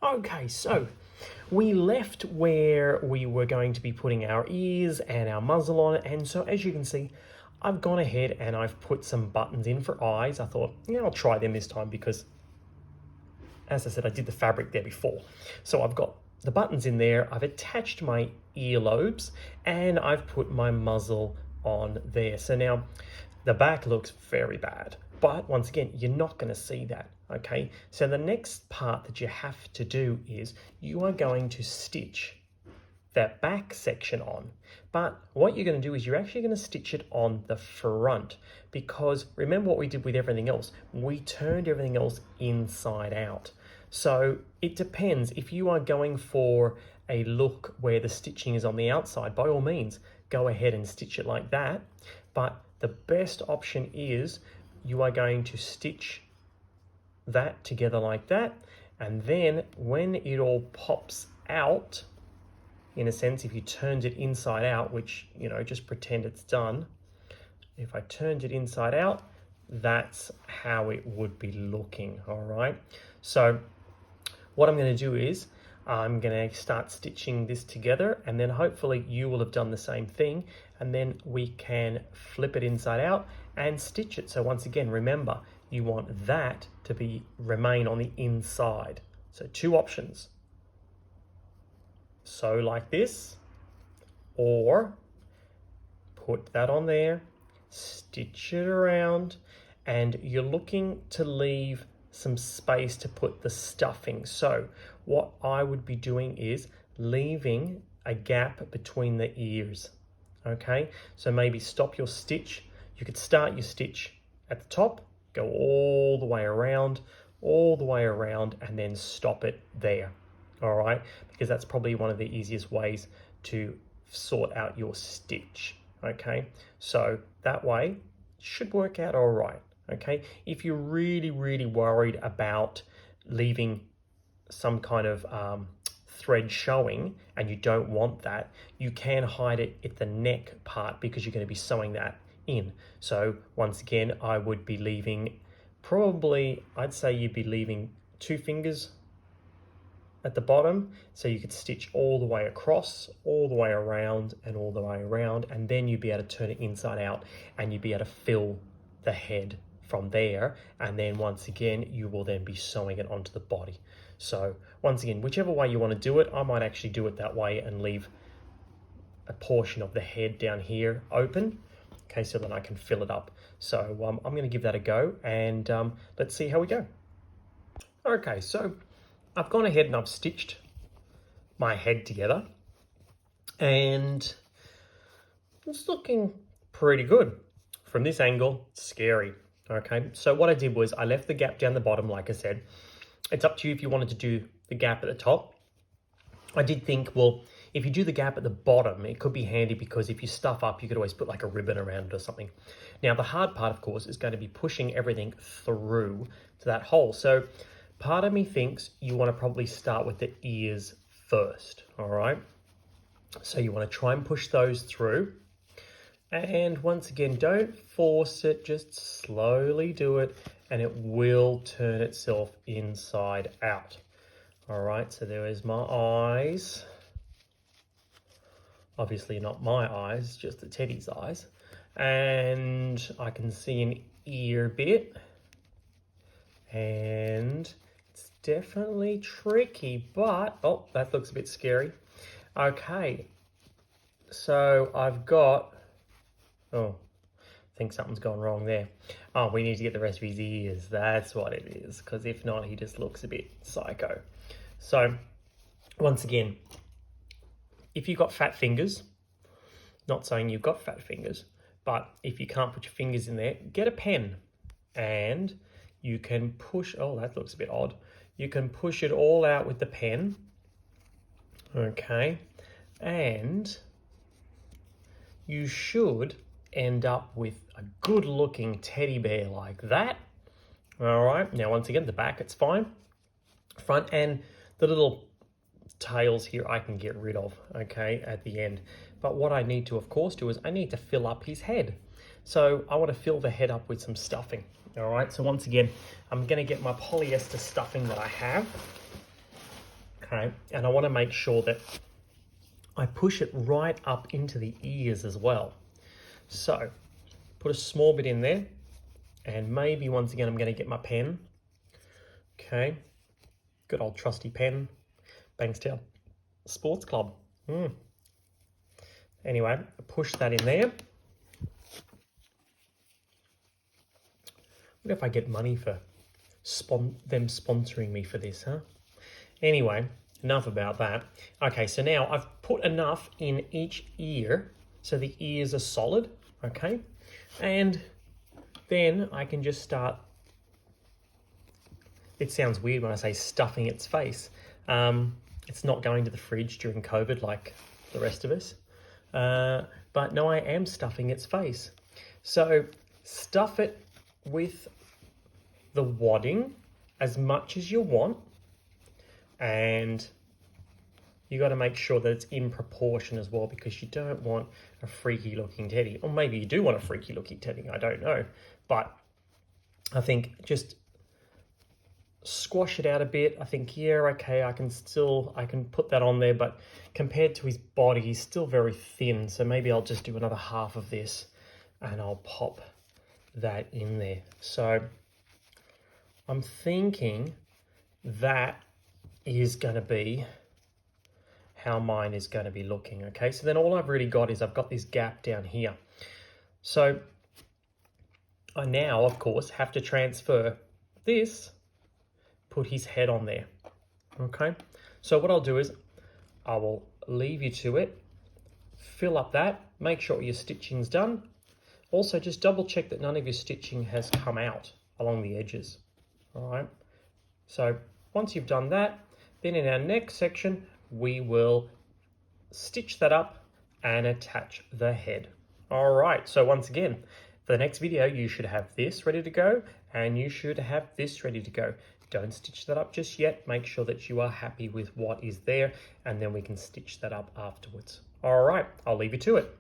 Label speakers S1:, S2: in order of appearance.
S1: Okay, so we left where we were going to be putting our ears and our muzzle on, and so as you can see, I've gone ahead and I've put some buttons in for eyes. I thought, yeah, I'll try them this time because, as I said, I did the fabric there before. So I've got the buttons in there, I've attached my earlobes, and I've put my muzzle on there. So now the back looks very bad, but once again, you're not going to see that, okay? So the next part that you have to do is you are going to stitch that back section on. But what you're going to do is you're actually going to stitch it on the front, because remember what we did with everything else. We turned everything else inside out. So it depends. If you are going for a look where the stitching is on the outside, by all means, go ahead and stitch it like that. But the best option is you are going to stitch that together like that. And then when it all pops out, in a sense, if you turned it inside out, which, you know, just pretend it's done. If I turned it inside out, that's how it would be looking, all right? So what I'm going to do is I'm going to start stitching this together, and then hopefully you will have done the same thing, and then we can flip it inside out and stitch it. So once again, remember, you want that to remain on the inside. So two options. So like this, or put that on there, stitch it around, and you're looking to leave some space to put the stuffing. So what I would be doing is leaving a gap between the ears, okay? So maybe stop your stitch. You could start your stitch at the top, go all the way around, and then stop it there. All right, because that's probably one of the easiest ways to sort out your stitch, okay? So that way should work out all right, okay? If you're really, really worried about leaving some kind of thread showing and you don't want that, you can hide it at the neck part because you're going to be sewing that in. So once again, I would be leaving I'd say you'd be leaving 2 fingers at the bottom, so you could stitch all the way across, all the way around, and all the way around, and then you'd be able to turn it inside out and you'd be able to fill the head from there, and then once again you will then be sewing it onto the body. So once again, whichever way you want to do it, I might actually do it that way and leave a portion of the head down here open, okay, so that I can fill it up. So I'm going to give that a go, and let's see how we go. Okay, so I've gone ahead and I've stitched my head together, and it's looking pretty good. From this angle, it's scary, okay? So what I did was I left the gap down the bottom, like I said. It's up to you if you wanted to do the gap at the top. I did think, well, if you do the gap at the bottom, it could be handy because if you stuff up, you could always put like a ribbon around it or something. Now, the hard part, of course, is going to be pushing everything through to that hole. So part of me thinks you want to probably start with the ears first, all right? So you want to try and push those through. And once again, don't force it, just slowly do it, and it will turn itself inside out. All right, so there is my eyes. Obviously not my eyes, just the teddy's eyes. And I can see an ear bit. And it's definitely tricky, but, oh, that looks a bit scary. Okay, so I've got, oh, I think something's gone wrong there. Oh, we need to get the rest of his ears. That's what it is, because if not, he just looks a bit psycho. So, once again, if you've got fat fingers, not saying you've got fat fingers, but if you can't put your fingers in there, get a pen and you can push, oh, that looks a bit odd. You can push it all out with the pen, okay? And you should end up with a good looking teddy bear like that. All right, now once again, the back, it's fine. Front and the little tails here I can get rid of, okay, at the end. But what I need to, of course, do is I need to fill up his head. So I want to fill the head up with some stuffing. All right, so once again, I'm going to get my polyester stuffing that I have. okay? And I want to make sure that I push it right up into the ears as well. So put a small bit in there, and maybe once again I'm going to get my pen. Okay, good old trusty pen, Bankstown Sports Club. Anyway, push that in there. What if I get money for them sponsoring me for this, huh? Anyway, enough about that. Okay, so now I've put enough in each ear so the ears are solid, okay? And then I can just start, it sounds weird when I say stuffing its face. It's not going to the fridge during COVID like the rest of us. But no, I am stuffing its face. So stuff it with the wadding as much as you want, and you got to make sure that it's in proportion as well, because you don't want a freaky looking teddy. Or maybe you do want a freaky looking teddy, I don't know. But I think just squash it out a bit. I think, yeah, okay, I can put that on there, but compared to his body, he's still very thin. So maybe I'll just do another half of this and I'll pop that in there. So I'm thinking that is going to be how mine is going to be looking. Okay, so then all I've really got is I've got this gap down here. So I now, of course, have to transfer this, put his head on there. Okay, so what I'll do is I will leave you to it, fill up that, make sure your stitching's done. Also, just double check that none of your stitching has come out along the edges. All right, so once you've done that, then in our next section, we will stitch that up and attach the head. All right, so once again, for the next video, you should have this ready to go and you should have this ready to go. Don't stitch that up just yet. Make sure that you are happy with what is there, and then we can stitch that up afterwards. All right, I'll leave you to it.